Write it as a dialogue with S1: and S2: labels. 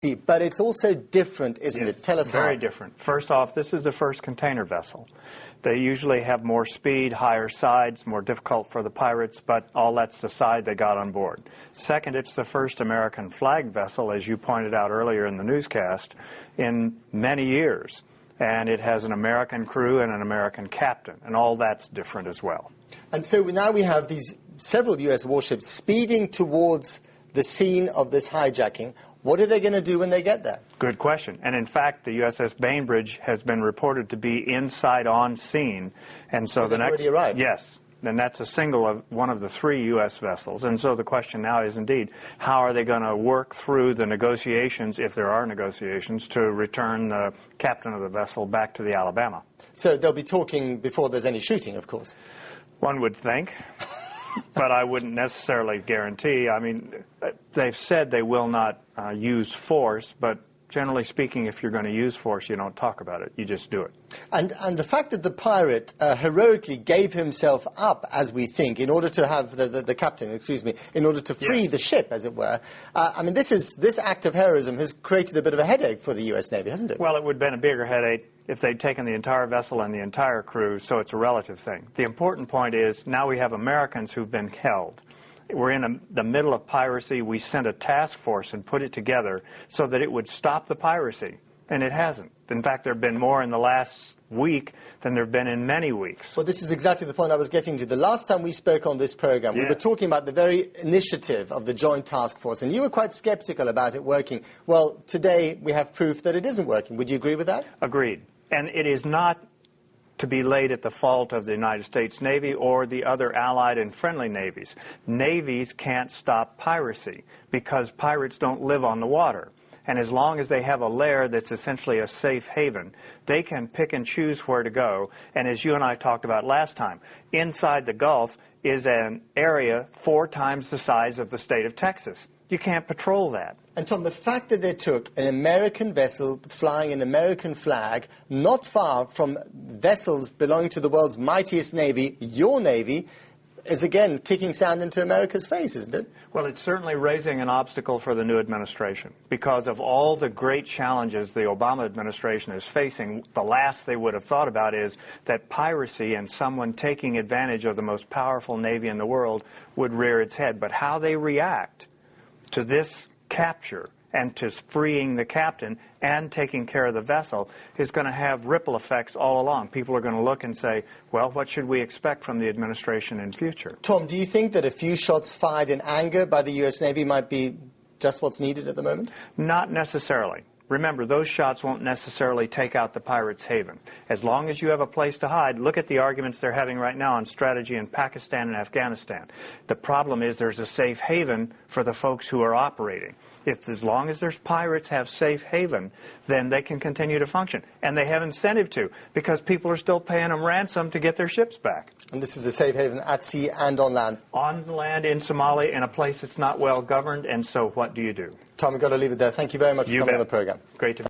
S1: speed, but it's also different, isn't it? Tell us how.
S2: Very different. First off, this is the first container vessel. They usually have more speed, higher sides, more difficult for the pirates, but all that's the side they got on board. Second, it's the first American flag vessel, as you pointed out earlier in the newscast, in many years. And it has an American crew and an American captain, and all that's different as well.
S1: And so now we have these several U.S. warships speeding towards the scene of this hijacking. What are they going to do when they get there?
S2: Good question. And in fact, the USS Bainbridge has been reported to be inside on scene. And so the next,
S1: already arrived?
S2: Yes. And that's a single of one of the 3 U.S. vessels. And so the question now is indeed, how are they going to work through the negotiations, if there are negotiations, to return the captain of the vessel back to the Alabama?
S1: So they'll be talking before there's any shooting, of course.
S2: One would think. But I wouldn't necessarily guarantee. I mean, they've said they will not use force, but generally speaking, if you're going to use force, you don't talk about it. You just do it.
S1: And the fact that the pirate heroically gave himself up, as we think, in order to have the captain, excuse me, in order to free the ship, as it were. I mean, this act of heroism has created a bit of a headache for the U.S. Navy, hasn't it?
S2: Well, it would have been a bigger headache if they'd taken the entire vessel and the entire crew, so it's a relative thing. The important point is now we have Americans who've been held. We're in the middle of piracy. We sent a task force and put it together so that it would stop the piracy, and it hasn't. In fact, there have been more in the last week than there have been in many weeks.
S1: Well, this is exactly the point I was getting to. The last time we spoke on this program, we were talking about the very initiative of the Joint Task Force, and you were quite skeptical about it working. Well, today we have proof that it isn't working. Would you agree with that?
S2: Agreed. And it is not to be laid at the fault of the United States Navy or the other allied and friendly navies. Navies can't stop piracy because pirates don't live on the water. And as long as they have a lair that's essentially a safe haven, they can pick and choose where to go. And as you and I talked about last time, inside the Gulf is an area 4 times the size of the state of Texas. You can't patrol that.
S1: And Tom, the fact that they took an American vessel flying an American flag not far from vessels belonging to the world's mightiest navy, your navy, is again kicking sand into America's face, isn't it?
S2: Well, it's certainly raising an obstacle for the new administration. Because of all the great challenges the Obama administration is facing, the last they would have thought about is that piracy and someone taking advantage of the most powerful navy in the world would rear its head. But how they react to this capture and to freeing the captain and taking care of the vessel is going to have ripple effects all along. People are going to look and say, well, what should we expect from the administration in future?
S1: Tom, do you think that a few shots fired in anger by the U.S. Navy might be just what's needed at the moment? Not
S2: necessarily. Remember, those shots won't necessarily take out the pirates' haven. As long as you have a place to hide, look at the arguments they're having right now on strategy in Pakistan and Afghanistan. The problem is there's a safe haven for the folks who are operating. If as long as there's pirates have safe haven, then they can continue to function. And they have incentive to, because people are still paying them ransom to get their ships back.
S1: And this is a safe haven at sea and on land?
S2: On the land in Somalia, in a place that's not well governed, and so what do you do?
S1: Tom, we've got to leave it there. Thank you very much for coming on the program.
S2: Great to be